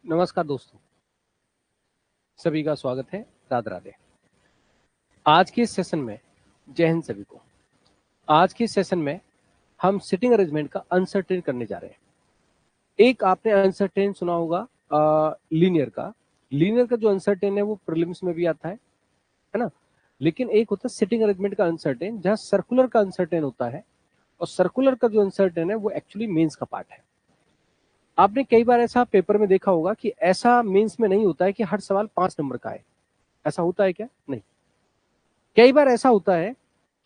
नमस्कार दोस्तों, सभी का स्वागत है। राधे राधे। आज के सेशन में जय हिंद सभी को। आज के सेशन में हम सिटिंग अरेंजमेंट का अनसर्टेन करने जा रहे हैं। एक आपने अनसर्टेन सुना होगा लीनियर का जो अनसर्टेन है वो प्रीलिम्स में भी आता है ना। लेकिन एक होता है सिटिंग अरेंजमेंट का अनसर्टेन, जहां सर्कुलर का अनसर्टेन होता है, और सर्कुलर का जो अनसर्टेन है वो एक्चुअली मेंस का पार्ट है। आपने कई बार ऐसा पेपर में देखा होगा कि ऐसा मेंस में नहीं होता है कि हर सवाल 5 नंबर का है। ऐसा होता है क्या? नहीं। कई बार ऐसा होता है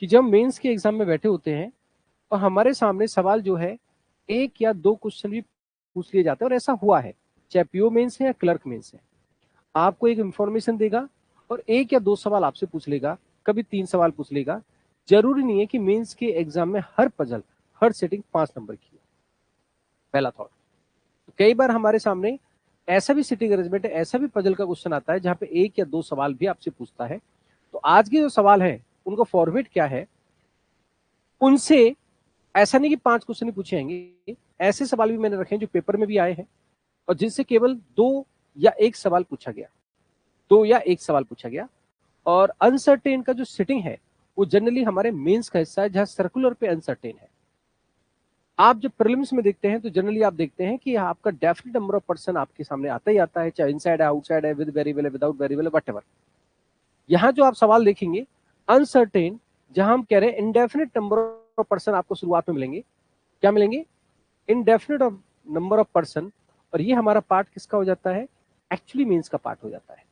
कि जब मेंस के एग्जाम में बैठे होते हैं और हमारे सामने सवाल जो है एक या दो क्वेश्चन भी पूछ लिए जाते हैं, और ऐसा हुआ है, चाहे पीओ मेंस है या क्लर्क मेंस है। आपको एक इंफॉर्मेशन देगा और एक या दो सवाल आपसे पूछ लेगा, कभी 3 सवाल पूछ लेगा। जरूरी नहीं है कि मेंस के एग्जाम में हर पजल, हर सेटिंग 5 नंबर की है। पहला थॉट। कई बार हमारे सामने ऐसा भी सिटिंग अरेंजमेंट है, ऐसा भी पजल का क्वेश्चन आता है जहां पे एक या दो सवाल भी आपसे पूछता है। तो आज के जो सवाल है उनका फॉर्मेट क्या है, उनसे ऐसा नहीं कि 5 क्वेश्चन ही पूछे जाएंगे, ऐसे सवाल भी मैंने रखे हैं जो पेपर में भी आए हैं और जिनसे केवल 2 या 1 सवाल पूछा गया, 2 या 1 सवाल पूछा गया। और अनसर्टेन का जो सिटिंग है वो जनरली हमारे मेंस का हिस्सा है, जहां सर्कुलर पे अनसर्टेन है। आप जब प्रीलिम्स में देखते हैं तो जनरली आप देखते हैं कि आपका डेफिनेट नंबर ऑफ पर्सन आपके सामने आता ही आता है, चाहे इनसाइड है, आउटसाइड है, विद वेरिएबल है, विदाउट वेरिएबल है, वट एवर। यहाँ जो आप सवाल देखेंगे अनसर्टेन, जहां हम कह रहे हैं इंडेफिनिट नंबर ऑफ पर्सन आपको शुरुआत में मिलेंगे। क्या मिलेंगे? Indefinite number of person. और ये हमारा पार्ट किसका हो जाता है? एक्चुअली मीन्स का पार्ट हो जाता है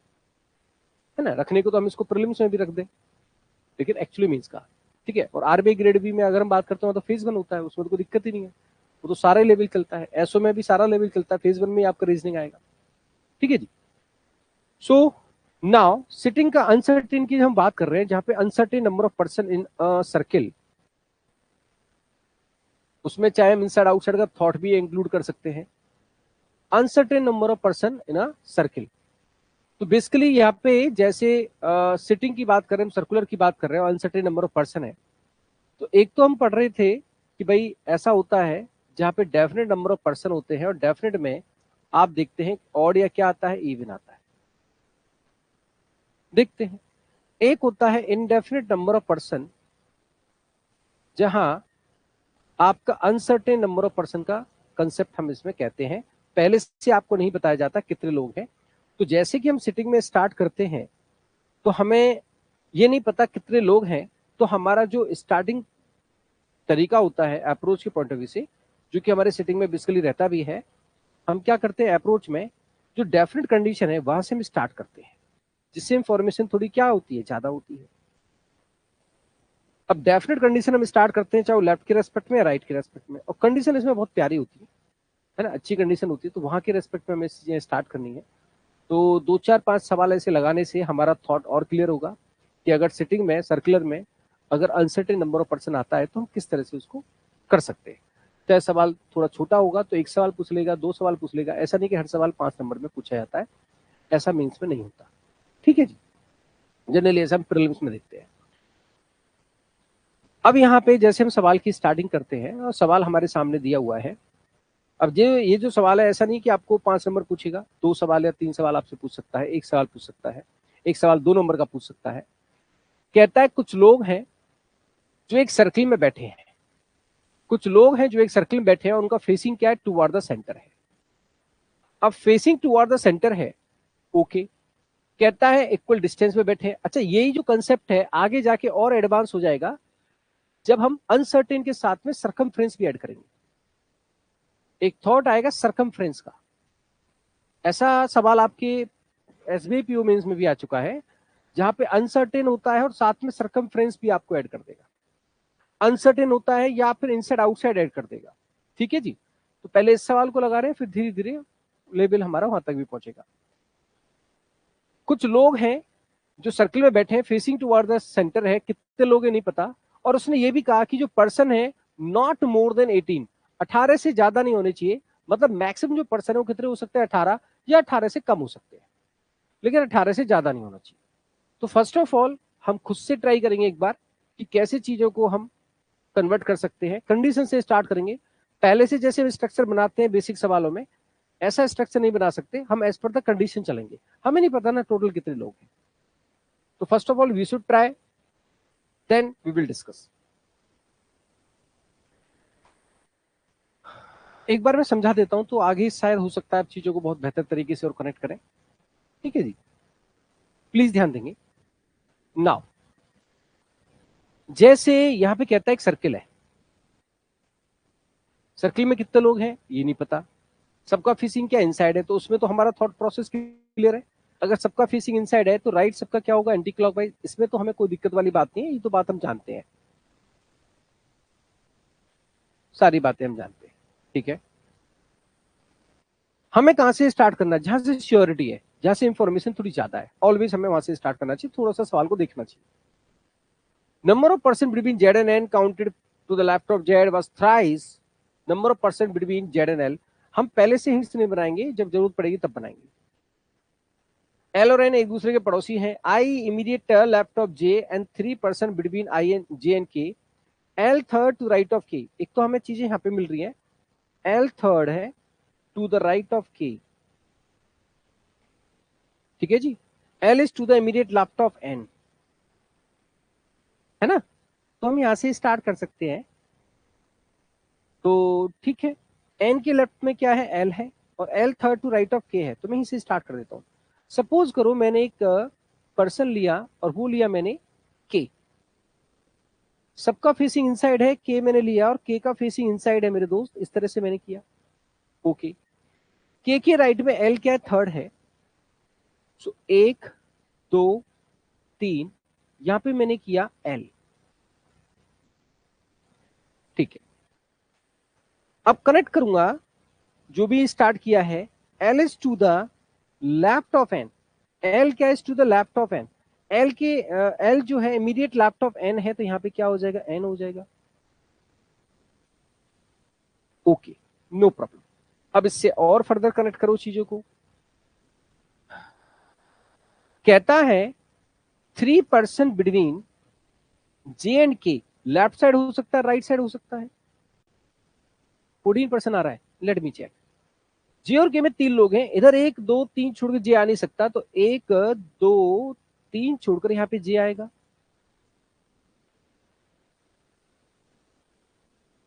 ना। रखने को तो हम इसको प्रीलिम्स में भी रख दें, लेकिन एक्चुअली मीन्स का, ठीक है। और आरबीआई ग्रेड बी में अगर हम बात करते हैं तो फेज 1 होता है, उसमें तो कोई दिक्कत ही नहीं है, वो तो सारा लेवल चलता है। एसओ में भी सारा लेवल चलता है, फेज 1 में आपका रीजनिंग आएगा, ठीक है जी। सो नाउ सिटिंग का अनसर्टेन की हम बात कर रहे हैं, जहां पे uncertain number of person in circle, उसमें चाहे हम इनसाइड आउटसाइड का थॉट भी इंक्लूड कर सकते हैं। Uncertain number of person in a circle, तो बेसिकली यहाँ पे जैसे सिटिंग की बात कर रहे हैं, सर्कुलर की बात कर रहे हैं, अनसर्टेन नंबर ऑफ पर्सन है। तो एक तो हम पढ़ रहे थे कि भाई ऐसा होता है जहाँ पे डेफिनेट नंबर ऑफ पर्सन होते हैं, और डेफिनेट में आप देखते हैं ऑड या क्या आता है, इवन आता है। देखते हैं एक होता है इनडेफिनेट नंबर ऑफ पर्सन, जहां आपका अनसर्टेन नंबर ऑफ पर्सन का कंसेप्ट हम इसमें कहते हैं। पहले से आपको नहीं बताया जाता कितने लोग हैं। तो जैसे कि हम सिटिंग में स्टार्ट करते हैं तो हमें ये नहीं पता कितने लोग हैं, तो हमारा जो स्टार्टिंग तरीका होता है अप्रोच के पॉइंट ऑफ व्यू से, जो कि हमारे सिटिंग में बेसिकली रहता भी है, हम क्या करते हैं अप्रोच में, जो डेफिनेट कंडीशन है वहां से हम स्टार्ट करते हैं, जिससे इंफॉर्मेशन थोड़ी क्या होती है, ज्यादा होती है। अब डेफिनेट कंडीशन हम स्टार्ट करते हैं, चाहे वो लेफ्ट के रेस्पेक्ट में या राइट के रेस्पेक्ट में, और कंडीशन इसमें बहुत प्यारी होती है ना, अच्छी कंडीशन होती है, तो वहां के रेस्पेक्ट में हमें चीजें स्टार्ट करनी है। तो 2 4 5 सवाल ऐसे लगाने से हमारा थॉट और क्लियर होगा कि अगर सिटिंग में, सर्कुलर में अगर अनसर्टेन नंबर ऑफ पर्सन आता है तो हम किस तरह से उसको कर सकते हैं। चाहे सवाल थोड़ा छोटा होगा तो 1 सवाल पूछ लेगा, 2 सवाल पूछ लेगा, ऐसा नहीं कि हर सवाल 5 नंबर में पूछा जाता है, ऐसा मीन्स में नहीं होता, ठीक है जी। जनरली ऐसा हम प्रीलिम्स में देखते हैं। अब यहाँ पे जैसे हम सवाल की स्टार्टिंग करते हैं और सवाल हमारे सामने दिया हुआ है। अब ये जो सवाल है, ऐसा नहीं कि आपको 5 नंबर पूछेगा, 2 सवाल या 3 सवाल आपसे पूछ सकता है, 1 सवाल पूछ सकता है, 1 सवाल 2 नंबर का पूछ सकता है। कहता है कुछ लोग हैं जो एक सर्किल में बैठे हैं, कुछ लोग हैं जो एक सर्किल में बैठे हैं, उनका फेसिंग क्या है, टुवर्ड द सेंटर है। अब फेसिंग टुवर्ड द सेंटर है, ओके। कहता है इक्वल डिस्टेंस में बैठे हैं। अच्छा, यही जो कंसेप्ट है आगे जाके और एडवांस हो जाएगा जब हम अनसर्टेन के साथ में सरकमफ्रेंस भी ऐड करेंगे। एक थॉट आएगा सरकमफ्रेंस का। ऐसा सवाल आपके एसबीआई पीओ मेंस में भी आ चुका है, जहां पे अनसर्टेन होता है और साथ में सरकमफ्रेंस भी आपको ऐड कर देगा। अनसर्टेन होता है या फिर इनसाइड आउटसाइड ऐड कर देगा, ठीक है जी। तो पहले इस सवाल को लगा रहे हैं, फिर धीरे धीरे लेवल हमारा वहां तक भी पहुंचेगा। कुछ लोग हैं जो सर्किल में बैठे हैं, फेसिंग टुवर्ड द सेंटर है, कितने लोग हैं नहीं पता। और उसने ये भी कहा कि जो पर्सन है नॉट मोर देन 18, 18 से ज्यादा नहीं होने चाहिए। मतलब मैक्सिमम जो पर्सन है वो कितने हो सकते हैं, 18, या 18 से कम हो सकते हैं, लेकिन 18 से ज्यादा नहीं होना चाहिए। तो फर्स्ट ऑफ ऑल हम खुद से ट्राई करेंगे एक बार कि कैसे चीजों को हम कन्वर्ट कर सकते हैं। कंडीशन से स्टार्ट करेंगे, पहले से जैसे स्ट्रक्चर बनाते हैं बेसिक सवालों में, ऐसा स्ट्रक्चर नहीं बना सकते, हम एज पर द कंडीशन चलेंगे। हमें नहीं पता ना टोटल कितने लोग हैं, तो first of all we should try, then we will discuss. एक बार मैं समझा देता हूं तो आगे शायद हो सकता है आप चीजों को बहुत बेहतर तरीके से और कनेक्ट करें। ठीक है जी, प्लीज ध्यान देंगे। नाउ जैसे यहां पे कहता है एक सर्किल है, सर्किल में कितने लोग हैं ये नहीं पता, सबका फेसिंग क्या इनसाइड है, तो उसमें तो हमारा थॉट प्रोसेस क्लियर है। अगर सबका फेसिंग इनसाइड है तो राइट सबका क्या होगा, एंटी क्लॉकवाइज। इसमें तो हमें कोई दिक्कत वाली बात नहीं है, ये तो बात हम जानते हैं, सारी बातें हम जानते हैं। ठीक है, हमें कहां से स्टार्ट करना है, जहां से श्योरिटी है, जहां से इंफॉर्मेशन थोड़ी ज्यादा है, ऑलवेज हमें वहां से स्टार्ट करना चाहिए, थोड़ा सा सवाल को देखना चाहिए। Number of percent between Z and N counted to the left of Z was thrice number of percent between Z and L. हम पहले से हिंट्स नहीं बनाएंगे, जब जरूरत पड़ेगी तब बनाएंगे। एल और एन एक दूसरे के पड़ोसी हैं। I immediate left of J and 3% between I and J and K. L third to right of K. एक तो हमें चीजें यहाँ पे मिल रही हैं, एल थर्ड है to the right of K. ठीक है जी, L is to the immediate left of N, है ना। तो हम यहां से स्टार्ट कर सकते हैं। तो ठीक है, एन के लेफ्ट में क्या है, एल है, और L third to right of K है, तो मैं इसे स्टार्ट कर देता हूं। सपोज करो मैंने एक पर्सन लिया और वो लिया मैंने के, सबका फेसिंग इनसाइड है, के मैंने लिया और के का फेसिंग इनसाइड है मेरे दोस्त, इस तरह से मैंने किया। ओके, के राइट में एल क्या है, थर्ड है। सो 1 2 3, यहां पे मैंने किया एल। ठीक है, अब कनेक्ट करूंगा जो भी स्टार्ट किया है, L is to the left of N. L क्या is to the left of N, L के एल जो है इमीडिएट लेफ्ट ऑफ एन है, तो यहां पे क्या हो जाएगा, एन हो जाएगा। Okay, no problem. अब इससे और फर्दर कनेक्ट करो चीजों को। कहता है 3% बिटवीन जे एंड के। लेफ्ट साइड हो सकता है, राइट साइड हो सकता है। 14% आ रहा है, लेट मी चेक। जे और के में 3 लोग हैं, इधर 1 2 3 छोड़कर जे आ नहीं सकता, तो 1 2 3 छोड़कर यहां पे जे आएगा।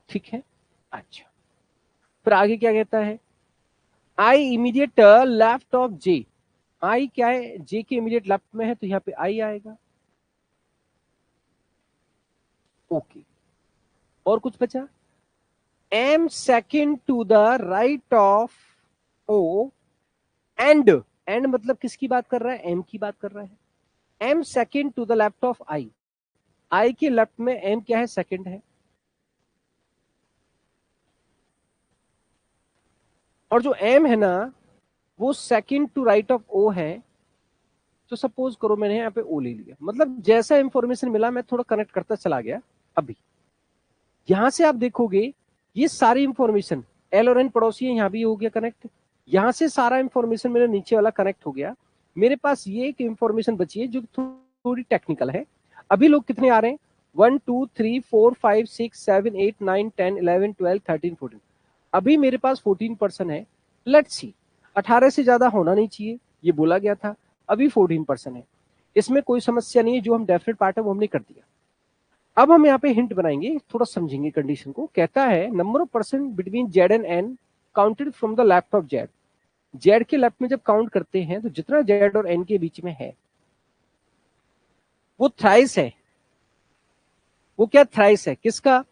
ठीक है, अच्छा, फिर आगे क्या कहता है, आई इमीडिएट लेफ्ट ऑफ जे। आई क्या है, जे के इमीडिएट लेफ्ट में है, तो यहाँ पे आई आएगा। ओके, और कुछ बचा, M second to the right of O and. And मतलब किसकी बात कर रहा है, एम की बात कर रहा है। M second to the left of I. I के लेफ्ट में एम क्या है, सेकेंड है। और जो एम है ना, वो second to right of O है। तो सपोज करो मैंने यहाँ पे ओ ले लिया, मतलब जैसा इंफॉर्मेशन मिला मैं थोड़ा कनेक्ट करता चला गया। अभी यहां से आप देखोगे ये सारी इंफॉर्मेशन, एल और एन पड़ोसी है, यहाँ भी हो गया कनेक्ट। यहां से सारा इंफॉर्मेशन मेरे नीचे वाला कनेक्ट हो गया। मेरे पास ये एक इंफॉर्मेशन बची है जो थोड़ी टेक्निकल है। अभी लोग कितने आ रहे हैं, 1 2 3 4 5 6 7 8 9 10 11 12 13 14। अभी मेरे पास 14% है। लेट्स सी, 18 से ज्यादा होना नहीं चाहिए, ये बोला गया था। अभी 14% है, इसमें कोई समस्या नहीं है, जो हम डेफिनेट पार्ट है वो हमने कर दिया। अब हम यहाँ पे हिंट बनाएंगे, थोड़ा समझेंगे कंडीशन को। कहता है number of percent between Z and N counted from the left of Z. Z के लेफ्ट में जब काउंट करते हैं तो जितना जेड और एन के बीच में है वो थ्राइस है। वो क्या थ्राइस है, किसका,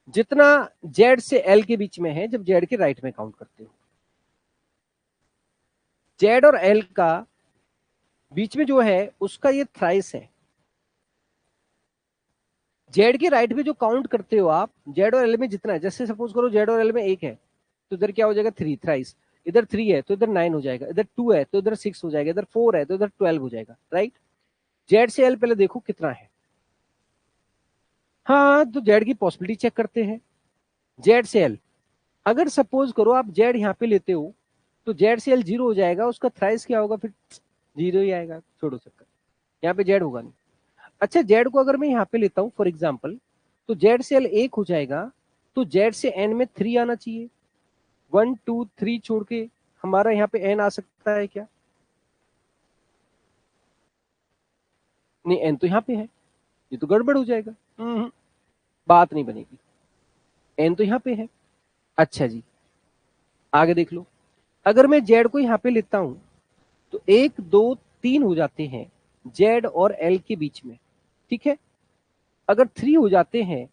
जितना जेड से एल के बीच में है, जब जेड के राइट में काउंट करते हो। जेड और एल का बीच में जो है उसका ये थ्राइस है। जेड के राइट में जो काउंट करते हो आप, जेड और एल में जितना है, जैसे सपोज करो जेड और एल में 1 है तो इधर क्या हो जाएगा, 3 थ्राइस। इधर 3 है तो इधर 9 हो जाएगा, इधर 2 है तो इधर 6 हो जाएगा, इधर 4 है तो इधर 12 हो जाएगा, राइट। जेड से एल पहले देखो कितना है। हाँ, तो जेड की पॉसिबिलिटी चेक करते हैं। जेड से एल, अगर सपोज करो आप जेड यहाँ पे लेते हो तो जेड से एल 0 हो जाएगा, उसका थ्राइस क्या होगा, फिर 0 ही आएगा, छोड़ो चक्कर, यहाँ पे जेड होगा नहीं। अच्छा, जेड को अगर मैं यहाँ पे लेता हूँ फॉर एग्जाम्पल, तो जेड से एल 1 हो जाएगा, तो जेड से एन में 3 आना चाहिए, 1 2 3 छोड़ के हमारा यहाँ पे एन आ सकता है क्या? नहीं, एन तो यहाँ पे है, ये तो गड़बड़ हो जाएगा। बात नहीं बनेगी, एन तो यहाँ पे है। अच्छा जी, आगे देख लो, अगर मैं जेड को यहाँ पे लेता हूं तो 1 2 3 हो जाते हैं जेड और एल के बीच में, ठीक है। अगर 3 हो जाते हैं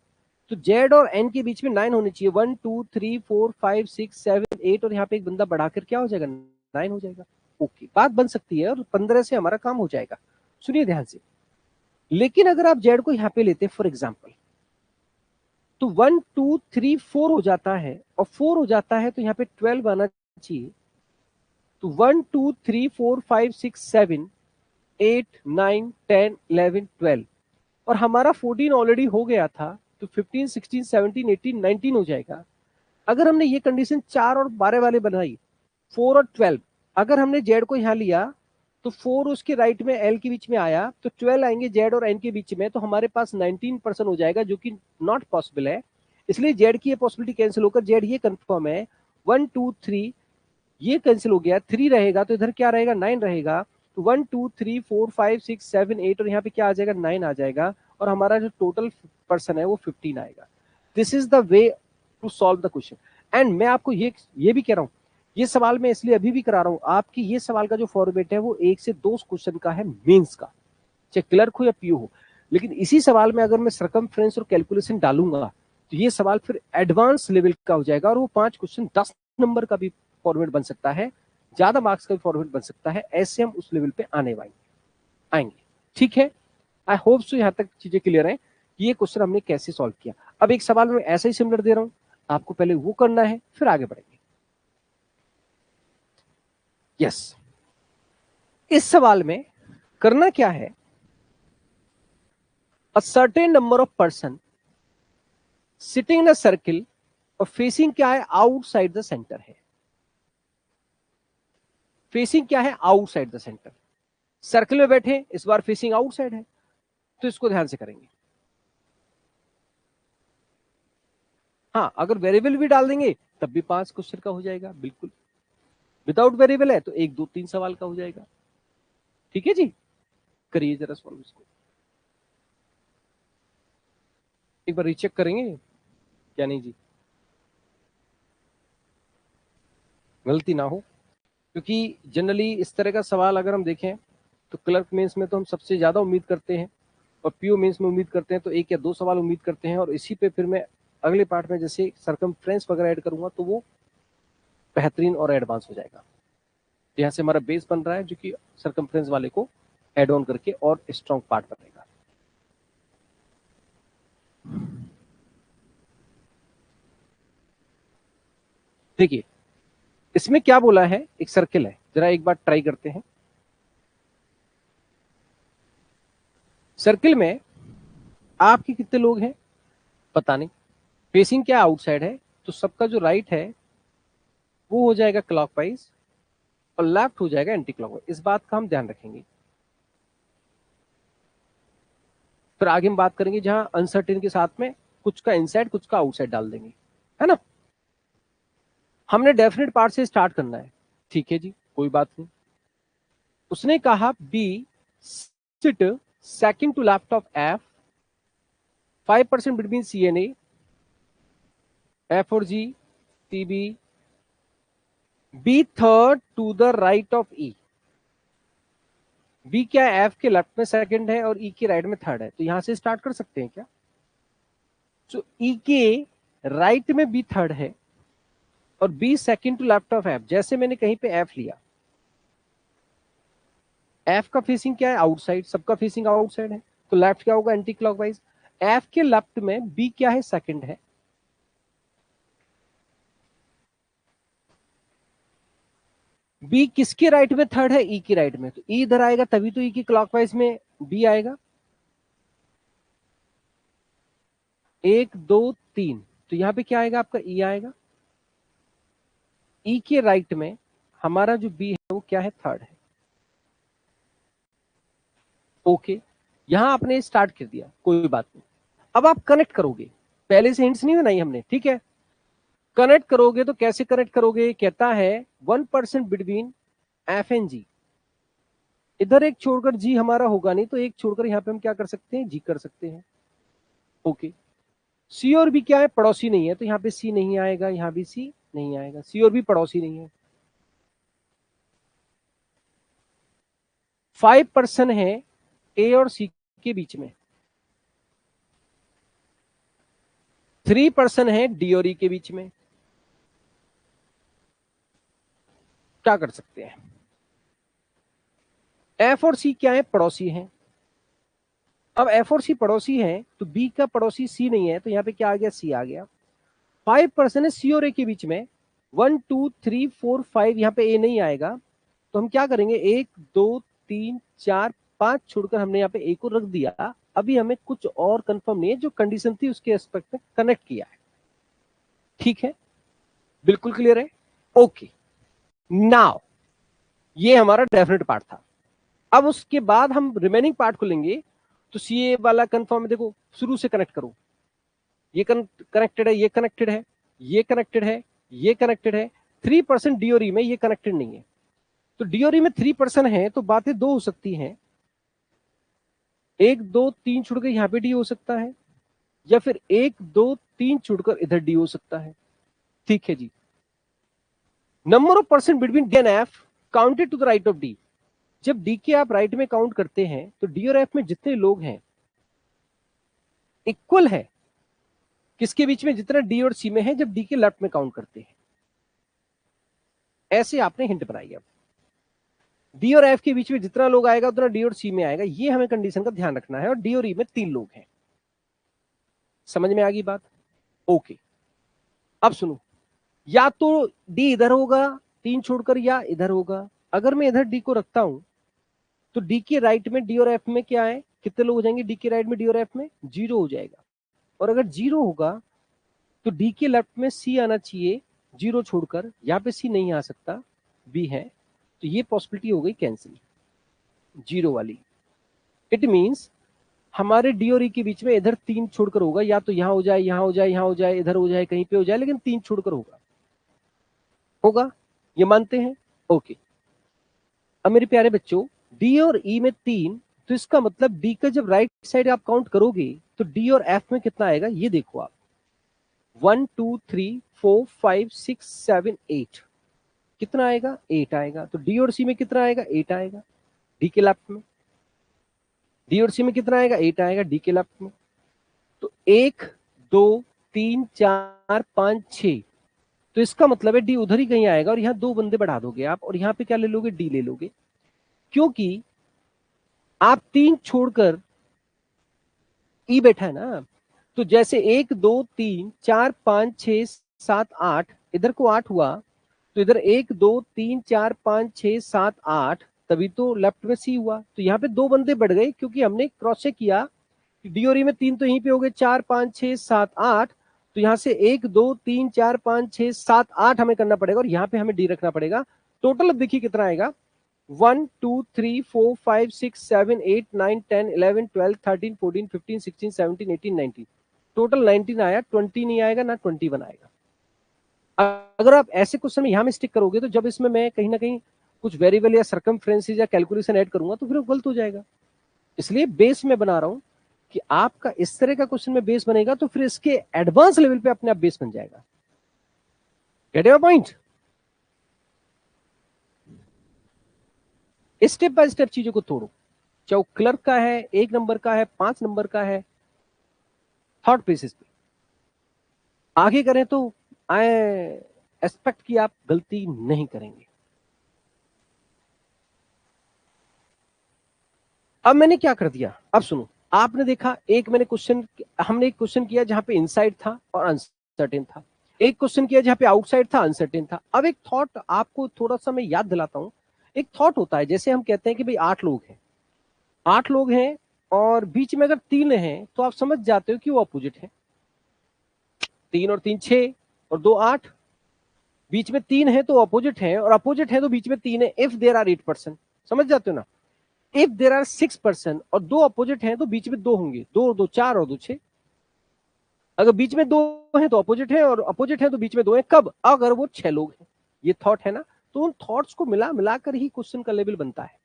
तो जेड और एन के बीच में 9 होने चाहिए। 1 2 3 4 5 6 7 8 और यहाँ पे एक बंदा बढ़ाकर क्या हो जाएगा, 9 हो जाएगा। ओके, बात बन सकती है और 15 से हमारा काम हो जाएगा। सुनिए ध्यान से, लेकिन अगर आप जेड को यहाँ पे लेते फॉर एग्जाम्पल, तो 1 2 3 4 हो जाता है और 4 हो जाता है तो यहाँ पे 12 आना चाहिए। तो 1 2 3 4 5 6 7 8 9 10 11 12 और हमारा 14 ऑलरेडी हो गया था, तो 15 16 17 18 19 हो जाएगा। अगर हमने ये कंडीशन 4 और 12 वाले बनाई, 4 और 12, अगर हमने जेड को यहां लिया तो 4 उसके राइट में एल के बीच में आया, तो 12 आएंगे जेड और एन के बीच में, तो हमारे पास 19% हो जाएगा, जो कि नॉट पॉसिबल है। इसलिए जेड की ये पॉसिबिलिटी कैंसिल होकर जेड ये कंफर्म है। 1 2 3 ये कैंसिल हो गया, 3 रहेगा तो इधर क्या रहेगा, 9 रहेगा। तो 1 2 3 4 5 6 7 8 और यहाँ पे क्या आ जाएगा, 9 आ जाएगा और हमारा जो टोटल पर्सन है वो 15 आएगा। This is the way to solve the question. And मैं आपको ये भी कह रहा हूं, ये सवाल मैं इसलिए अभी भी करा रहा हूं, आपकी ये सवाल का जो फॉर्मेट है वो 1 से 2 क्वेश्चन का है मेंस का, चाहे क्लर्क हो या पीओ हो। लेकिन इसी सवाल में अगर मैं सरकमफ्रेंस और कैलकुलेशन डालूंगा तो ये सवाल फिर एडवांस लेवल का हो जाएगा और वो 5 क्वेश्चन 10 नंबर का भी फॉर्मेट बन सकता है, ज्यादा मार्क्स का भी फॉर्मेट बन सकता है। ऐसे हम उस लेवल पे आएंगे। ठीक है, आई होप सो यहां तक चीजें क्लियर है कि ये क्वेश्चन हमने कैसे सॉल्व किया। अब एक सवाल में ऐसा ही सिमिलर दे रहा हूं, आपको पहले वो करना है फिर आगे बढ़ेंगे। यस, इस सवाल में करना क्या है, a certain number of person sitting in a circle और फेसिंग क्या है, आउटसाइड द सेंटर है। फेसिंग क्या है, आउटसाइड द सेंटर। सर्कल में बैठे, इस बार फेसिंग आउटसाइड है, तो इसको ध्यान से करेंगे। हाँ, अगर वेरिएबल भी डाल देंगे तब भी 5 क्वेश्चन का हो जाएगा, बिल्कुल। विदाउट वेरिएबल है तो 1 2 3 सवाल का हो जाएगा। ठीक है जी, करिए जरा सॉल्व इसको, एक बार रीचेक करेंगे क्या नहीं जी, गलती ना हो। क्योंकि जनरली इस तरह का सवाल अगर हम देखें तो क्लर्क मेंस में तो हम सबसे ज्यादा उम्मीद करते हैं और पीओ मेंस में उम्मीद करते हैं तो 1 या 2 सवाल उम्मीद करते हैं, और इसी पे फिर मैं अगले पार्ट में जैसे सरकमफ्रेंस वगैरह ऐड करूंगा तो वो बेहतरीन और एडवांस हो जाएगा। यहाँ से हमारा बेस बन रहा है जो कि सरकमफ्रेंस वाले को एड ऑन करके और स्ट्रॉन्ग पार्ट बनेगा। देखिए इसमें क्या बोला है, एक सर्किल है, जरा एक बार ट्राई करते हैं। सर्किल में आपके कितने लोग हैं पता नहीं, फेसिंग क्या आउटसाइड है, तो सबका जो राइट है वो हो जाएगा क्लॉकवाइज और लेफ्ट हो जाएगा एंटी क्लॉकवाइज। इस बात का हम ध्यान रखेंगे। फिर आगे हम बात करेंगे जहां अनसर्टेन के साथ में कुछ का इनसाइड कुछ का आउटसाइड डाल देंगे, है ना। हमने डेफिनेट पार्ट से स्टार्ट करना है, ठीक है जी, कोई बात नहीं। उसने कहा B sit second to left of F 5% between C and F और G T B B third to the right of E. B क्या है, एफ के लेफ्ट में सेकंड है और ई के राइट में थर्ड है, तो यहां से स्टार्ट कर सकते हैं क्या। तो ई के राइट में बी थर्ड है और B second to left of F. जैसे मैंने कहीं पे एफ लिया, एफ का फेसिंग क्या है, आउटसाइड, सबका फेसिंग आउटसाइड है, तो लेफ्ट क्या होगा, एंटी क्लॉकवाइज। एफ के लेफ्ट में बी क्या है, सेकंड है, बी किसके राइट में थर्ड है, ई की राइट में, तो ई इधर आएगा तभी तो ई की क्लॉकवाइज में बी आएगा। 1 2 3, तो यहां पे क्या आएगा, आपका ई आएगा। ई के राइट में हमारा जो बी है वो क्या है, थर्ड है। ओके, यहां आपने स्टार्ट कर दिया, कोई बात नहीं। अब आप कनेक्ट करोगे, पहले से हिंट्स नहीं बनाई हमने, ठीक है। कनेक्ट करोगे तो कैसे कनेक्ट करोगे, कहता है 1% बिटवीन एफ एंड जी। इधर एक छोड़कर जी हमारा होगा नहीं, तो एक छोड़कर यहां पे हम क्या कर सकते हैं, जी कर सकते हैं। ओके, सी और बी क्या है, पड़ोसी नहीं है, तो यहाँ पे सी नहीं आएगा, यहाँ भी सी नहीं आएगा, सी और बी पड़ोसी नहीं है। 5% है ए और सी के बीच में, 3% है डी और ई के बीच में। क्या कर सकते हैं, एफ और सी क्या है, पड़ोसी हैं। अब एफ और सी पड़ोसी हैं, तो बी का पड़ोसी सी नहीं है, तो यहाँ पे क्या आ गया, सी आ गया। 5% है सी और ए के बीच में, 1 2 3 4 5, यहाँ पे ए नहीं आएगा, तो हम क्या करेंगे, 1 2 3 4 5 छोड़कर हमने यहाँ पे ए को रख दिया। अभी हमें कुछ और कंफर्म नहीं है, जो कंडीशन थी उसके एस्पेक्ट में कनेक्ट किया है। ठीक है, बिल्कुल क्लियर है। ओके, नाउ ये हमारा डेफिनेट पार्ट था। अब उसके बाद हम रिमेनिंग पार्ट को लेंगे। तो सी ए वाला कंफर्म है, देखो शुरू से कनेक्ट करो, ये कनेक्टेड है, ये कनेक्टेड है, ये कनेक्टेड है, ये कनेक्टेड है। 3% डी और ई में ये कनेक्टेड नहीं है, तो डी और ई में 3% है, तो बातें दो हो सकती हैं, 1 2 3 छोड़कर यहां पे डी हो सकता है, या फिर 1 2 3 छोड़कर इधर डी हो सकता है। ठीक है जी। Number of percent between D and F counted to the right of D. जब डी के आप राइट में काउंट करते हैं, तो डी और एफ में जितने लोग हैं इक्वल है किसके बीच में, जितना डी और सी में है जब डी के लेफ्ट में काउंट करते हैं। ऐसे आपने हिंट बनाई। अब डी और एफ के बीच में जितना लोग आएगा उतना डी और सी में आएगा, ये हमें कंडीशन का ध्यान रखना है। और डी और ई में 3 लोग हैं। समझ में आ गई बात। ओके, अब सुनो, या तो डी इधर होगा 3 छोड़कर, या इधर होगा। अगर मैं इधर डी को रखता हूं, तो डी के राइट में डी और एफ में क्या है, कितने लोग हो जाएंगे, डी के राइट में डी और एफ में 0 हो जाएगा। और अगर 0 होगा तो डी के लेफ्ट में सी आना चाहिए 0 छोड़कर, यहां पे सी नहीं आ सकता, बी है, तो ये पॉसिबिलिटी हो गई कैंसिल, 0 वाली। इट मींस हमारे डी और ई के बीच में इधर 3 छोड़कर होगा, या तो यहां हो जाए, यहां हो जाए, यहां हो जाए, इधर हो जाए, कहीं पे हो जाए, लेकिन 3 छोड़कर होगा। होगा, ये मानते हैं। ओके, अब मेरे प्यारे बच्चों, डी और ई में 3, तो इसका मतलब डी का जब राइट साइड आप काउंट करोगे तो डी और एफ में कितना आएगा, ये देखो आप, 1 2 3 4 5 6 7 8, कितना आएगा, 8 आएगा। तो डी और सी में कितना आएगा, 8 आएगा डी के लेफ्ट में। डी और सी में कितना आएगा, 8 आएगा डी के लेफ्ट में। तो 1 2 3 4 5 6, तो इसका मतलब है डी उधर ही कहीं आएगा, और यहाँ 2 बंदे बढ़ा दोगे आप, और यहाँ पे क्या ले लोगे, डी ले लोगे, क्योंकि आप 3 छोड़कर ई बैठा है ना। तो जैसे 1 2 3 4 5 6 7 8, इधर को 8 हुआ, तो इधर 1 2 3 4 5 6 7 8, तभी तो लेफ्ट में सी हुआ। तो यहाँ पे 2 बंदे बढ़ गए, क्योंकि हमने क्रॉस चेक किया डी और ई में 3 तो यहीं पे हो गए, 4 5 6 7 8, तो यहाँ से 1 2 3 4 5 6 7 8 हमें करना पड़ेगा, और यहाँ पे हमें डी रखना पड़ेगा। टोटल अब देखिए कितना आएगा, 1 2 3 4 5 6 7 8 9 10 11 12 13 14 15 16 17 18 19, टोटल 19 आया, 20 नहीं आएगा ना 21 आएगा। अगर आप ऐसे क्वेश्चन में यहां में स्टिक करोगे, तो जब इसमें मैं कहीं ना कहीं कुछ वेरिएबल या सर्कमफ्रेंसेस या कैलकुलेशन ऐड करूंगा, तो फिर वो गलत हो जाएगा। इसलिए बेस में बना रहा हूं कि आपका इस तरह का क्वेश्चन में बेस बनेगा, तो फिर इसके एडवांस लेवल पे अपने आप बेस बन जाएगा। Get your point. Step by step चीजों को तोड़ो, चाहे वो क्लर्क का है, 1 नंबर का है, 5 नंबर का है, थॉट बेसिस पे आगे करें, तो आई एक्सपेक्ट कि आप गलती नहीं करेंगे। अब मैंने क्या कर दिया, अब सुनो, आपने देखा हमने एक क्वेश्चन किया जहां पे इनसाइड था और अनसर्टेन था, एक क्वेश्चन किया जहां पे आउटसाइड था, अनसर्टेन था। अब एक थॉट आपको थोड़ा सा मैं याद दिलाता हूं। एक थॉट होता है, जैसे हम कहते हैं कि भाई 8 लोग हैं, 8 लोग हैं, और बीच में अगर 3 हैं, तो आप समझ जाते हो कि वो अपोजिट है। 3 और 3 6 और 2 8, बीच में 3 है तो अपोजिट है, और अपोजिट है तो बीच में 3 है। इफ देयर आर 8%, समझ जाते हो ना। इफ देयर आर 6% और 2 अपोजिट हैं, तो बीच में 2 होंगे, 2 और 2 4 और 2 6। अगर बीच में 2 हैं तो अपोजिट है, और अपोजिट है तो बीच में 2 हैं। कब? अगर वो 6 लोग हैं। ये थॉट है ना, तो उन थॉट्स को मिला मिलाकर ही क्वेश्चन का लेवल बनता है।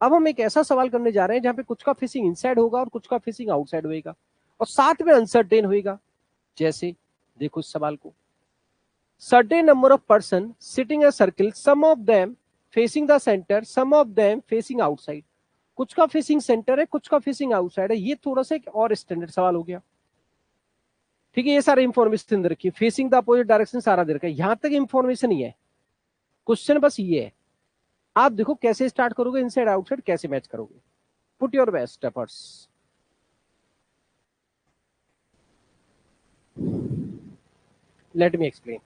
अब हम एक ऐसा सवाल करने जा रहे हैं जहां पे कुछ का फेसिंग इनसाइड होगा और कुछ का फेसिंग आउटसाइड होगा, और साथ में अनसर्टेन होगा। जैसे देखो इस सवाल को, certain number of person sitting a circle, some of them facing the center, some of them facing outside। कुछ का फेसिंग सेंटर है, कुछ का फेसिंग आउटसाइड है। ये थोड़ा सा एक और स्टैंडर्ड सवाल हो गया। ठीक है, ये सारे इंफॉर्मेशन दे रखी है, फेसिंग द अपोजिट डायरेक्शन सारा दे रखा है, यहां तक इंफॉर्मेशन ही है। क्वेश्चन बस ये है, आप देखो कैसे स्टार्ट करोगे, इनसाइड आउटसाइड कैसे मैच करोगे। Put your best efforts. Let me explain.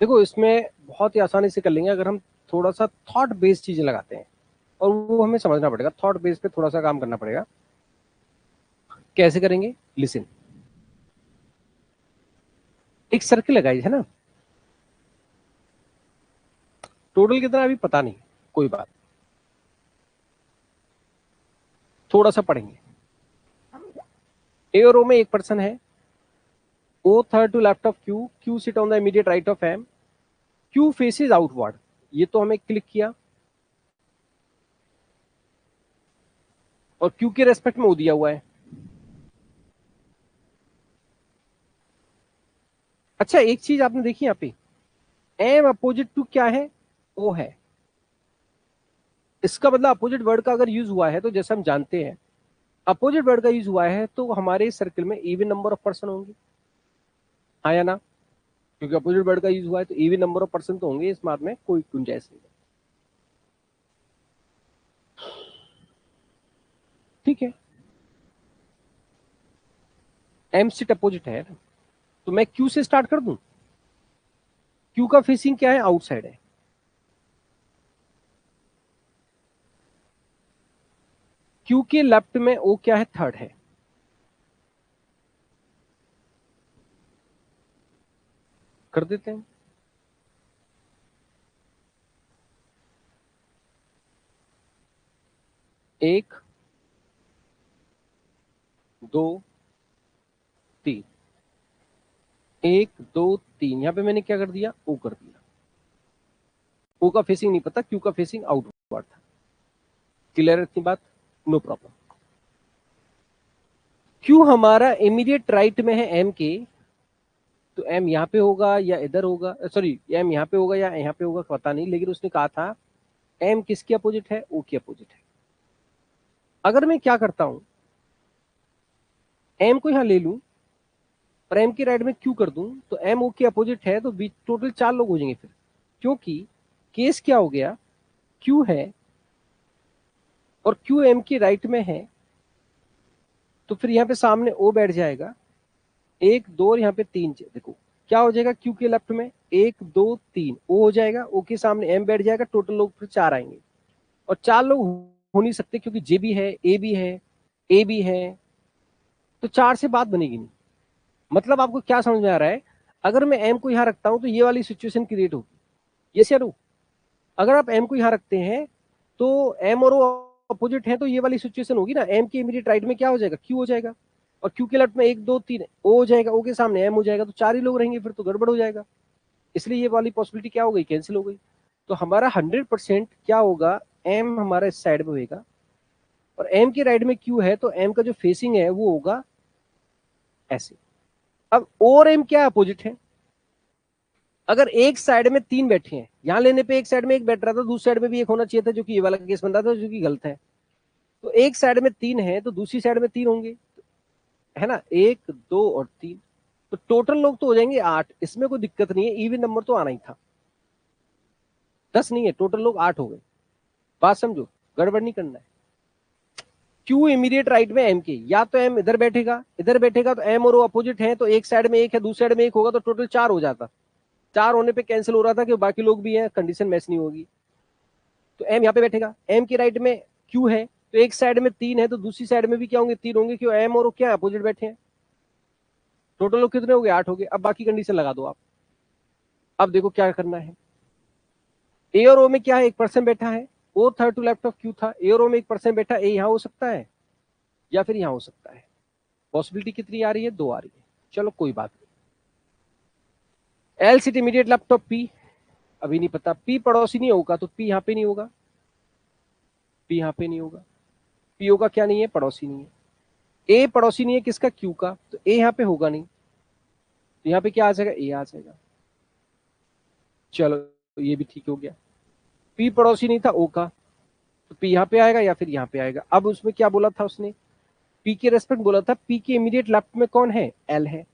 देखो इसमें बहुत ही आसानी से कर लेंगे अगर हम थोड़ा सा थॉट बेस्ड चीजें लगाते हैं, और वो हमें समझना पड़ेगा। थॉट बेस पे थोड़ा सा काम करना पड़ेगा। कैसे करेंगे? लिसन। एक सर्किल लगाई है ना, टोटल कितना अभी पता नहीं, कोई बात, थोड़ा सा पढ़ेंगे। ए और ओ में एक पर्सन है, O third to left of Q, Q sit on the immediate right of M, Q faces outward. ये तो हमें क्लिक किया, और क्यू के रेस्पेक्ट में ओ दिया हुआ है। अच्छा एक चीज आपने देखी यहाँ पे, एम अपोजिट टू क्या है? ओ है। इसका मतलब अपोजिट वर्ड का अगर यूज हुआ है, तो जैसे हम जानते हैं अपोजिट वर्ड का यूज हुआ है तो हमारे सर्किल में इवन नंबर ऑफ पर्सन होंगे, हाँ या ना? क्योंकि अपोजिट वर्ड का यूज हुआ है तो इवन नंबर ऑफ पर्सन तो होंगे, इस बात में कोई गुंजाइश नहीं है। ठीक है, एम सिट अपोजिट है ना, तो मैं क्यू से स्टार्ट कर दूं। क्यू का फेसिंग क्या है? आउटसाइड है। क्यू के लेफ्ट में ओ क्या है? थर्ड है। कर देते हैं। एक, दो, तीन। एक, दो, तीन, यहां पे मैंने क्या कर दिया? ओ कर दिया। ओ का फेसिंग नहीं पता, क्यू का फेसिंग आउटवर्ड था। क्लियर है इतनी बात? No problem. क्यू हमारा इमीडिएट राइट में है एम के, तो एम यहाँ पे होगा या इधर होगा, सॉरी एम यहाँ पे होगा या यहाँ पे होगा पता नहीं, लेकिन उसने कहा था एम किसके अपोजिट है? ओ के अपोजिट है। अगर मैं क्या करता हूं, एम को यहां ले लूं और एम के राइट में क्यू कर दूं, तो एम ओ के अपोजिट है, तो बीच टोटल 4 लोग हो जाएंगे फिर। क्योंकि केस क्या हो गया, क्यू है और क्यू एम के राइट में है, तो फिर यहाँ पे सामने ओ बैठ जाएगा। एक, दो, और यहाँ पे तीन। देखो क्या हो जाएगा, क्यू के लेफ्ट में एक, दो, तीन, ओ हो जाएगा, ओ के सामने एम बैठ जाएगा, टोटल लोग फिर 4 आएंगे। और 4 लोग हो नहीं सकते क्योंकि जे भी है, ए भी है, ए भी है, तो 4 से बात बनेगी नहीं। मतलब आपको क्या समझ में आ रहा है, अगर मैं एम को यहां रखता हूं तो ये वाली सिचुएशन क्रिएट होगी। यस या नो? अगर आप एम को यहां रखते हैं तो एम और ओ अपोजिट है, तो ये वाली सिचुएशन होगी ना, एम के इमीडिएट राइट में क्या हो जाएगा? क्यू हो जाएगा, और क्यू के लेफ्ट में एक, दो, तीन, ओ हो जाएगा, ओ के सामने एम हो जाएगा, तो 4 ही लोग रहेंगे, फिर तो गड़बड़ हो जाएगा। इसलिए ये वाली पॉसिबिलिटी क्या हो गई? कैंसिल हो गई। तो हमारा 100% क्या होगा, एम हमारा इस साइड में होगा, और एम के राइट में क्यू है, तो एम का जो फेसिंग है वो होगा ऐसे। अब ओ और एम क्या अपोजिट है? अगर एक साइड में 3 बैठे हैं, यहां लेने पे एक साइड में एक बैठ रहा था, दूसरी साइड में भी एक होना चाहिए था, जो कि ये वाला केस बन रहा था, जो कि गलत है। तो एक साइड में 3 है तो दूसरी साइड में 3 होंगे, है ना? 1, 2 और 3, तो टोटल लोग तो हो जाएंगे 8। इसमें कोई दिक्कत नहीं है, इवन नंबर तो आना ही था। 10 नहीं है, टोटल लोग 8 हो गए। बात समझो, गड़बड़ नहीं करना है। क्यू इमीडिएट राइट में एम के, या तो एम इधर बैठेगा, इधर बैठेगा, तो एम और वो अपोजिट है, तो एक साइड में एक है, दूसरी साइड में एक होगा, तो टोटल 4 हो जाता। 4 होने पे कैंसिल हो रहा था कि बाकी लोग भी हैं, कंडीशन मैच नहीं होगी। तो एम यहाँ पे बैठेगा, एम के राइट में क्यू है, तो एक साइड में 3 है, तो दूसरी साइड में भी क्या होंगे? 3 होंगे, क्यों? एम और वो क्या अपोजिट बैठे हैं। टोटल लोग कितने हो गए? 8 हो गए। अब बाकी कंडीशन लगा दो आप। अब देखो क्या करना है, ए और ओ में क्या है? एक पर्सन बैठा है, O third to left of Q था, ए और ओ में एक पर्सन बैठा, ए यहाँ हो सकता है या फिर यहाँ हो सकता है। पॉसिबिलिटी कितनी आ रही है? 2 आ रही है। चलो कोई बात नहीं। L sit immediate left of P, अभी नहीं पता। पी पड़ोसी नहीं होगा तो पी यहां पे नहीं होगा, पी यहां पे नहीं होगा। पी होगा क्या नहीं है? पड़ोसी नहीं है। ए पड़ोसी नहीं है किसका? क्यू का, तो ए यहां पे होगा नहीं, तो यहां पे क्या आ जाएगा? ए आ जाएगा। चलो ये भी ठीक हो गया। पी पड़ोसी नहीं था ओ का, तो पी यहां पे आएगा या फिर यहां पे आएगा। अब उसमें क्या बोला था उसने? पी के रेस्पेक्ट बोला था, पी के इमीडिएट लेफ्ट में कौन है? एल है,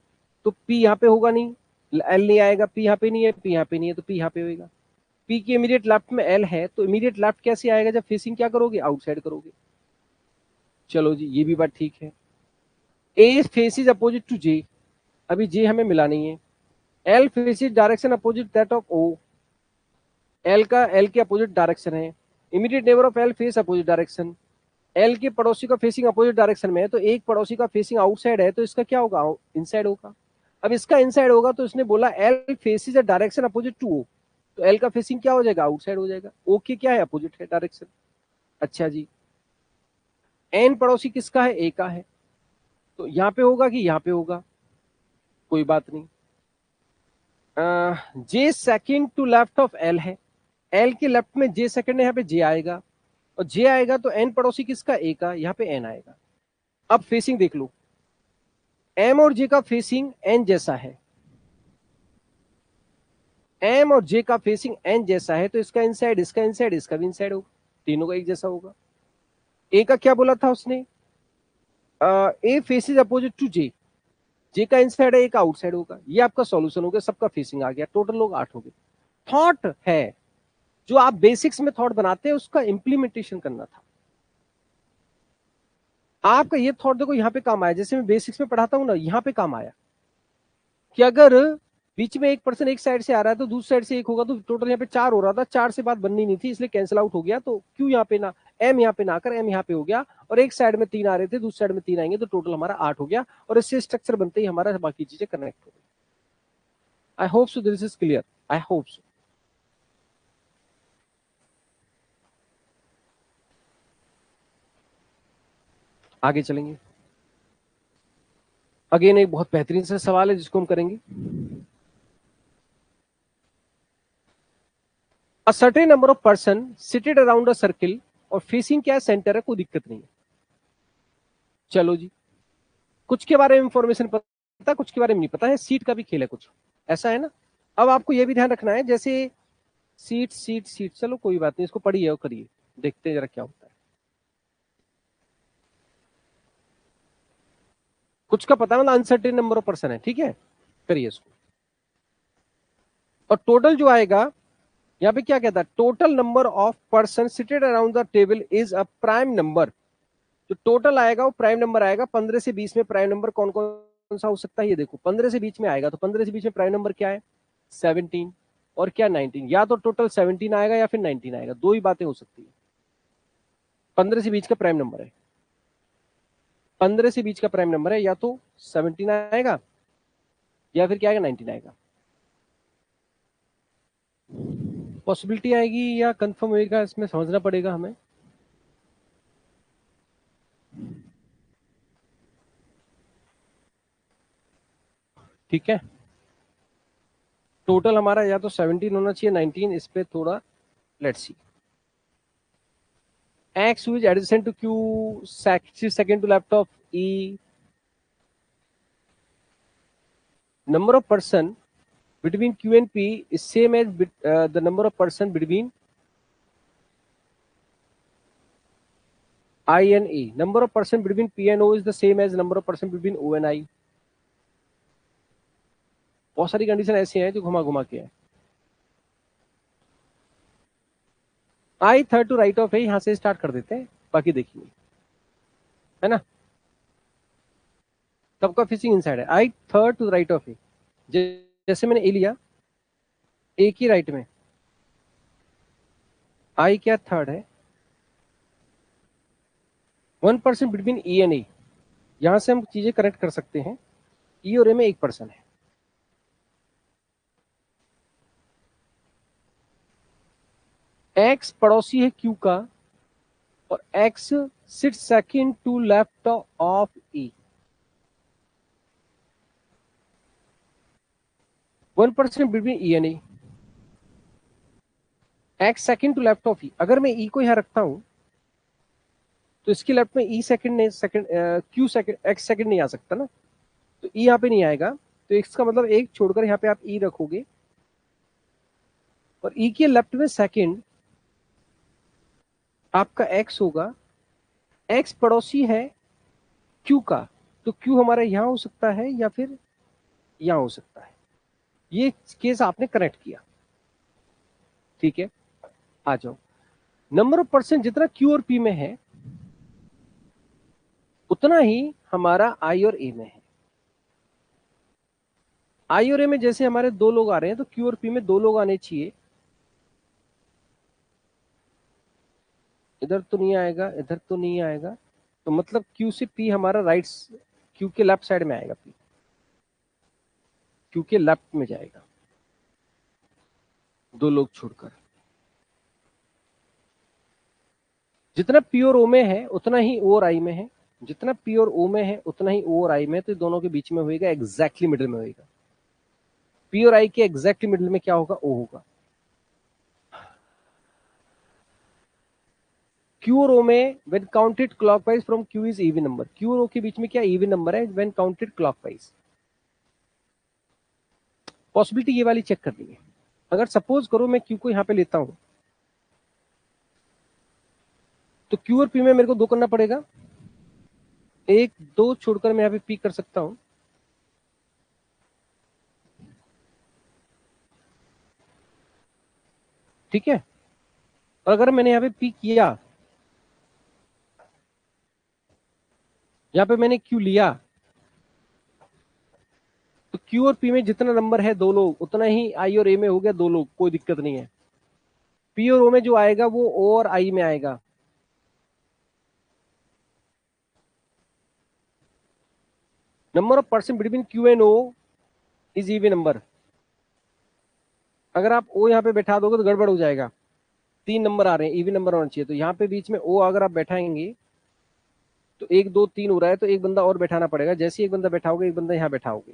तो पी यहां पे होगा नहीं, एल नहीं आएगा। पी यहां पे नहीं है, पी यहां पे नहीं है, तो पी यहां पे होगा। पी के इमीडिएट लेफ्ट में एल है, तो इमीडिएट लेफ्ट कैसे आएगा? जब फेसिंग क्या करोगे? आउटसाइड करोगे। चलो जी ये भी बात ठीक है। A faces opposite to J, अभी जे हमें मिला नहीं है। L faces direction opposite that of O, L का एल के अपोजिट डायरेक्शन है। Immediate neighbour of L face opposite direction, L के पड़ोसी का फेसिंग अपोजिट डायरेक्शन में है, तो एक पड़ोसी का फेसिंग आउटसाइड है, तो इसका क्या होगा? इनसाइड होगा। अब इसका इनसाइड होगा तो इसने बोला L faces a direction opposite to O, तो एल का फेसिंग क्या हो जाएगा? आउटसाइड हो जाएगा। ओ के क्या है? अपोजिट है डायरेक्शन। अच्छा जी, एन पड़ोसी किसका है? ए का है, तो यहां पे होगा कि यहां पे होगा? कोई बात नहीं। J second to left of L है, एल के लेफ्ट में जे सेकंड है, यहाँ पे जे आएगा, और जे आएगा तो एन पड़ोसी किसका? ए का, यहाँ पे एन आएगा। अब फेसिंग देख लो, एम और जे का फेसिंग एन जैसा है, एम और जे का फेसिंग एन जैसा है, तो इसका इनसाइड, इसका इनसाइड, इसका भी इनसाइड होगा, तीनों का एक जैसा होगा। ए का क्या बोला था उसने? ए फेसिस अपोजिट टू जे, जे का इनसाइड है, ए का आउटसाइड होगा। ये आपका सॉल्यूशन हो गया, सबका फेसिंग आ गया, टोटल लोग 8 हो गए। थॉट है, जो आप बेसिक्स में थॉट बनाते हैं उसका इंप्लीमेंटेशन करना था आपका। ये थॉट देखो यहाँ पे काम आया, जैसे मैं बेसिक्स में पढ़ाता हूँ ना, यहाँ पे काम आया कि अगर बीच में एक पर्सन एक साइड से आ रहा है तो दूसरी साइड से एक होगा, तो टोटल यहाँ पे 4 हो रहा था, 4 से बात बननी नहीं थी, इसलिए कैंसिल आउट हो गया। तो क्यों यहाँ पे ना, एम यहाँ पे ना आकर एम यहाँ पे हो गया, और एक साइड में 3 आ रहे थे, दूसरी साइड में 3 आएंगे, तो टोटल हमारा 8 हो गया, और इससे स्ट्रक्चर बनते ही हमारा बाकी चीजें कनेक्ट हो गई। I hope so this is clear, I hope so. आगे चलेंगे। अगेन एक बहुत बेहतरीन सा सवाल है जिसको हम करेंगे। A certain number of person seated around a circle, और फेसिंग क्या है? सेंटर है, कोई दिक्कत नहीं है। चलो जी, कुछ के बारे में इंफॉर्मेशन पता, कुछ के बारे में नहीं पता है, सीट का भी खेल है कुछ, ऐसा है ना। अब आपको यह भी ध्यान रखना है, जैसे सीट सीट सीट, चलो कोई बात नहीं, इसको पढ़िए और करिए, देखते हैं जरा क्या होता है। कुछ का पता मतलब अनसर्टेन नंबर ऑफ पर्सन है, ठीक है, करिए इसको। और टोटल जो आएगा, यहाँ पे क्या कहता है? Total number of person seated around the table is a prime number. जो टोटल आएगा वो प्राइम नंबर आएगा। 15 से 20 में प्राइम नंबर कौन कौन सा हो सकता है? ये देखो, 15 से 20 में आएगा, तो 15 से 20 में प्राइम नंबर क्या है? 17, और क्या 19। या तो टोटल 17 आएगा या फिर 19 आएगा, दो ही बातें हो सकती है। 15 से 20 का प्राइम नंबर है, 15 से 20 का प्राइम नंबर है, या तो 17 आएगा या फिर क्या आएगा? 19 आएगा। पॉसिबिलिटी आएगी या कंफर्म होएगा, इसमें समझना पड़ेगा हमें। ठीक है, टोटल हमारा या तो 17 होना चाहिए, 19, इस पे थोड़ा let's see. X who is adjacent to Q, second to left of E, number of person between Q and P is same as the number of person between I and A. Number of person between P and O is the same as number of person between O and I. बहुत सारी condition ऐसी हैं जो घुमा घुमा के है। I third to right of है, यहां से स्टार्ट कर देते हैं, बाकी देखिए, है ना। सबका फिशिंग इनसाइड है। I third to right of है, जैसे मैंने ए लिया, ए की राइट में I क्या थर्ड है, 1% बिटवीन ई एंड ए। यहां से हम चीजें कनेक्ट कर सकते हैं, ई और ए में 1% है। एक्स पड़ोसी है क्यू का, और X sit second to left of E. 1% between E and A, X second to left of E. अगर मैं ई को यहाँ रखता हूं तो इसके लेफ्ट में ई सेकंड नहीं, second Q second, x second नहीं आ सकता ना, तो ई यहाँ पे नहीं आएगा। तो एक्स का मतलब एक छोड़कर यहाँ पे आप ई रखोगे, और ई के लेफ्ट में सेकंड आपका एक्स होगा। एक्स पड़ोसी है क्यू का, तो क्यू हमारा यहां हो सकता है या फिर यहां हो सकता है। ये केस आपने कनेक्ट किया, ठीक है। आ जाओ, नंबर ऑफ परसेंट जितना क्यू और पी में है उतना ही हमारा आई और ए में है। आई और ए में जैसे हमारे दो लोग आ रहे हैं, तो क्यू और पी में दो लोग आने चाहिए। इधर तो नहीं आएगा, इधर तो नहीं आएगा, तो मतलब क्यू से पी हमारा राइट, क्यू के लेफ्ट साइड में आएगा, पी क्यू के लेफ्ट में जाएगा, दो लोग छोड़कर। जितना पी और ओ में है उतना ही ओ और आई में है, जितना पी और ओ में है उतना ही ओ और आई में, तो दोनों के बीच में होएगा, एग्जैक्टली मिडिल में होएगा। पी और आई के एग्जैक्टली मिडिल में क्या होगा, ओ होगा। क्यू और ओ में when counted clockwise from Q is even number. Q और ओ के बीच में क्या इवन नंबर है व्हेन काउंटेड क्लॉकवाइज। पॉसिबिलिटी ये वाली चेक करनी है। अगर सपोज करो मैं क्यू को यहां पे लेता हूं, तो क्यू और पी में मेरे को दो करना पड़ेगा, एक दो छोड़कर मैं यहां पे पी कर सकता हूं, ठीक है। और अगर मैंने यहां पे पी किया, यहां पे मैंने क्यू लिया, तो क्यू और पी में जितना नंबर है दो लोग, उतना ही आई और ए में हो गया दो लोग, कोई दिक्कत नहीं है। पी और ओ में जो आएगा वो ओ और आई में आएगा। Number of percent between Q and O is even number. अगर आप ओ यहाँ पे बैठा दोगे तो गड़बड़ हो जाएगा, तीन नंबर आ रहे हैं, इवन नंबर होना चाहिए। तो यहाँ पे बीच में ओ अगर आप बैठाएंगे तो एक दो तीन हो रहा है, तो एक बंदा और बैठाना पड़ेगा। जैसे ही एक बंदा बैठाओगे, एक बंदा यहाँ बैठाओगे,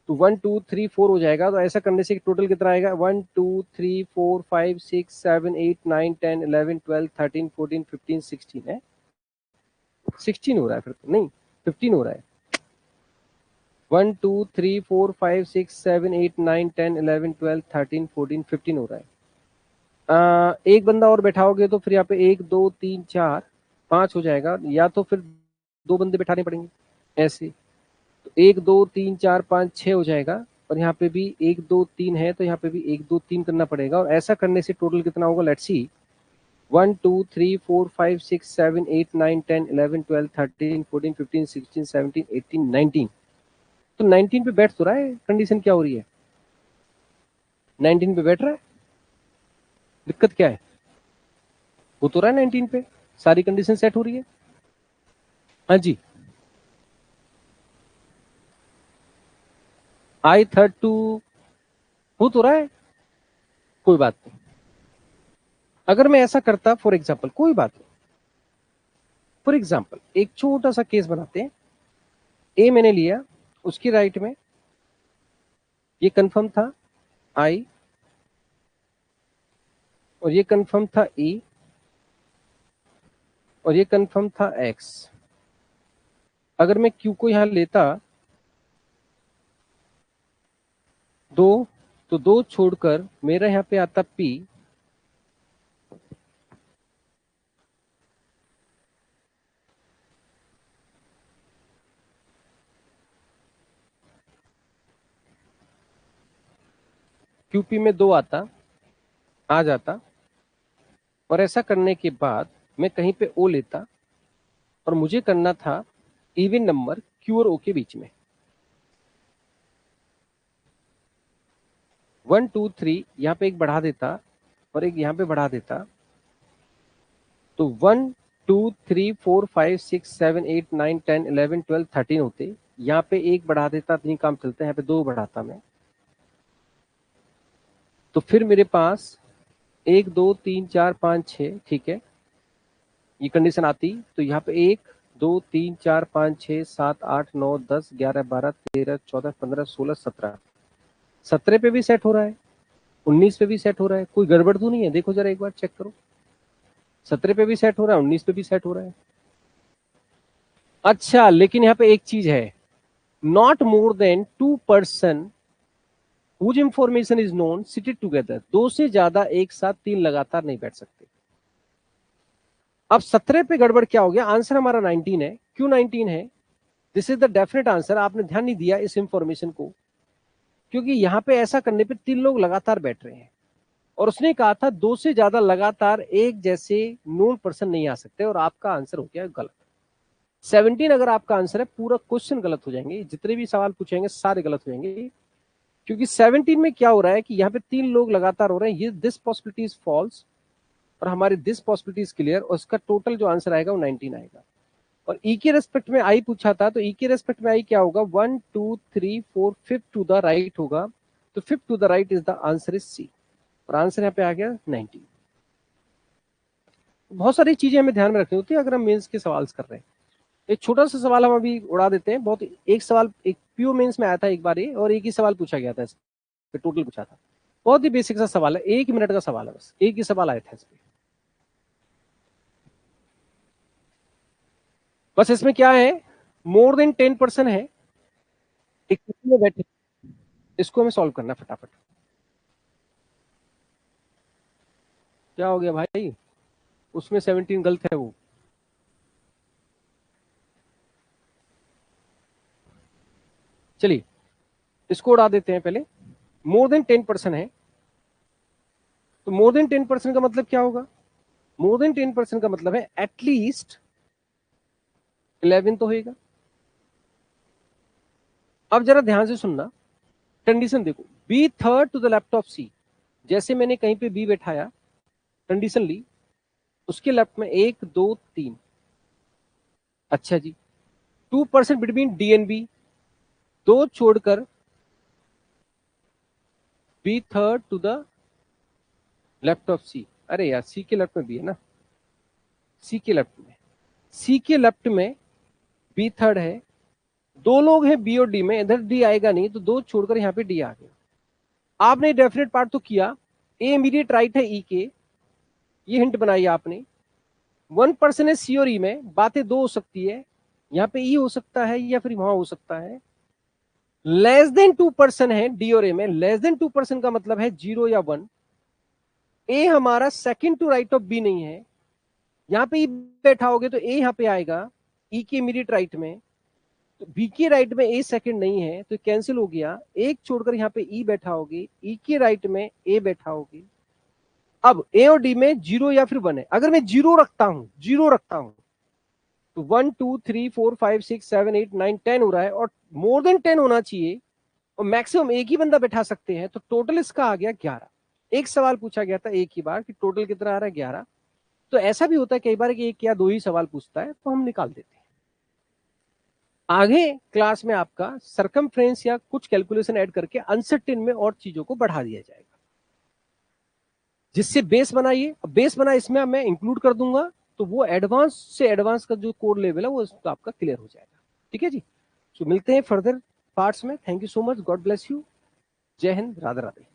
तो 1 2 3 4 हो जाएगा। तो ऐसा करने से टोटल कितना आएगा, 1 2 3 4 5 6 7 8 9 10 11 12 13 14 15 16 है। 16 हो रहा है फिर तो, नहीं 15 हो रहा है। 1 2 3 4 5 6 7 8 9 10 11 12 13 14 15 हो रहा है। एक बंदा और बैठाओगे तो फिर यहाँ पे 1 2 3 4 5 हो जाएगा, या तो फिर दो बंदे बैठाने पड़ेंगे ऐसे। तो 1 2 3 4 5 6 हो जाएगा, और यहाँ पे भी 1 2 3 है, तो यहाँ पे भी 1 2 3 करना पड़ेगा। और ऐसा करने से टोटल कितना होगा, लेट्स सी, 1 2 3 4 5 6 7 8 9 10 11 12 13 14 15 16 17 18 तो 19 पे बैठ तो रहा है। कंडीशन क्या हो रही है, 19 पे बैठ रहा है। दिक्कत क्या है, वो तो रहा है 19 पे, सारी कंडीशन सेट हो रही है। हाँ जी, आई थर्ड टू हो तो रहा है, कोई बात नहीं। अगर मैं ऐसा करता, फॉर एग्जाम्पल, कोई बात नहीं, फॉर एग्जाम्पल एक छोटा सा केस बनाते हैं। ए मैंने लिया, उसकी राइट में ये कंफर्म था आई, और ये कंफर्म था ई, और ये कंफर्म था एक्स। अगर मैं क्यू को यहां लेता दो, तो दो छोड़कर मेरा यहां पे आता पी, क्यूपी में दो आता, आ जाता। और ऐसा करने के बाद मैं कहीं पे ओ लेता, और मुझे करना था इवन नंबर क्यू और ओ के बीच में। 1 2 3 यहाँ पे एक बढ़ा देता, और एक यहाँ पे बढ़ा देता, तो 1 2 3 4 5 6 7 8 9 10 11 12 13 होते। यहाँ पे एक बढ़ा देता, नहीं काम चलता, यहाँ पे दो बढ़ाता मैं, तो फिर मेरे पास 1 2 3 4 5 6, ठीक है, ये कंडीशन आती। तो यहाँ पे 1 2 3 4 5 6 7 8 9 10 11 12 13 14 15 16 17 17 पे भी सेट हो रहा है, 19 पे भी सेट हो रहा है, कोई गड़बड़ तो नहीं है? देखो जरा एक बार चेक करो, 17 पे भी सेट हो रहा है, 19 पे भी सेट हो रहा है। अच्छा, लेकिन यहाँ पे एक चीज है, not more than 2% whose information is known seated together, 2 से ज्यादा एक साथ 3 लगातार नहीं बैठ सकते। अब 17 पे गड़बड़ क्या हो गया? आंसर हमारा 19 है। क्यों 19 है? This is the definite answer. आपने ध्यान नहीं दिया इस इंफॉर्मेशन को, क्योंकि यहाँ पे ऐसा करने पे 3 लोग लगातार बैठ रहे हैं, और उसने कहा था 2 से ज्यादा लगातार एक जैसे नोन पर्सन नहीं आ सकते, और आपका आंसर हो गया गलत। 17 अगर आपका आंसर है, पूरा क्वेश्चन गलत हो जाएंगे, जितने भी सवाल पूछेंगे सारे गलत हो जाएंगे, क्योंकि 17 में क्या हो रहा है कि यहाँ पे 3 लोग लगातार हो रहे हैं, ये दिस पॉसिबिलिटी इज फॉल्स और हमारी दिस पॉसिबिलिटी इज क्लियर, और उसका टोटल जो आंसर आएगा वो 19 आएगा। और ई के रेस्पेक्ट में आई पूछा था, तो ई के रेस्पेक्ट में आई क्या होगा? 1 2 3 4 5th टू द राइट होगा, तो 5th to the right is the answer is C, और आंसर यहाँ पे आ गया 19। बहुत सारी चीजें हमें ध्यान में रखनी होती है अगर हम मेंस के सवाल कर रहे हैं। एक छोटा सा सवाल हम अभी उड़ा देते हैं, बहुत एक सवाल एक पीओ मेंस में आया था एक बार ये, और एक ही सवाल पूछा गया था, टोटल पूछा था, बहुत ही बेसिक सा सवाल है, 1 मिनट का सवाल है, बस एक ही सवाल आया था इस पे। बस इसमें क्या है, मोर देन 10% है, एक में बैठे, इसको हमें सॉल्व करना है फटाफट। क्या हो गया भाई? उसमें 17 गलत है वो। चलिए इसको उड़ा देते हैं पहले। मोर देन 10% है, तो मोर देन 10% का मतलब क्या होगा? मोर देन 10% का मतलब है एटलीस्ट 11 तो होगा। अब जरा ध्यान से सुनना, कंडीशन देखो, B third to the left of C, जैसे मैंने कहीं पे बी बैठाया, कंडीशन ली, उसके लेफ्ट में 1 2 3। अच्छा जी, 2% बिटवीन डी एंड बी, 2 छोड़कर B third to the left of C. अरे यार, सी के लेफ्ट में बी है ना, सी के लेफ्ट में, सी के लेफ्ट में बी थर्ड है, 2 लोग हैं बी और डी में, इधर डी आएगा नहीं, तो 2 छोड़कर यहाँ पे डी आ गया। आपने डेफिनेट पार्ट तो किया, ए इमीडिएट राइट है ई के, ये हिंट बनाई आपने। 1% है सी और ई में, बातें 2 हो सकती है, यहाँ पे ई हो सकता है या फिर वहां हो सकता है। लेस देन 2% है डी और ए में, लेस देन 2% का मतलब है 0 या 1। ए हमारा second to right of B नहीं है, यहाँ पे ई बैठा होगे तो ए यहाँ पे आएगा ई के इमीडिएट राइट में, तो बी के राइट में ए सेकंड नहीं है तो कैंसिल हो गया, एक छोड़कर यहाँ पे ई बैठा होगी, ई के राइट में ए बैठा होगी। अब ए और डी में 0 या फिर 1 है, अगर मैं 0 रखता हूं, 0 रखता हूं, तो 1 2 3 4 5 6 7 8 9 10 हो रहा है, और मोर देन 10 होना चाहिए, और मैक्सिमम एक ही बंदा बैठा सकते हैं, तो टोटल इसका आ गया 11। एक सवाल पूछा गया था एक ही बार कि टोटल कितना आ रहा है, 11। तो ऐसा भी होता है कई बार कि एक या 2 ही सवाल पूछता है, तो हम निकाल देते हैं। आगे क्लास में आपका सरकमफ्रेंस या कुछ कैलकुलेशन ऐड करके अनसर्टेन में और चीजों को बढ़ा दिया जाएगा, जिससे बेस बनाइए। बेस बना इसमें मैं इंक्लूड कर दूंगा, तो वो एडवांस से एडवांस का जो कोड लेवल है वो आपका क्लियर हो जाएगा। ठीक है जी, तो मिलते हैं फर्दर पार्ट्स में। Thank you so much, God bless you, जय हिंद, राधे राधे।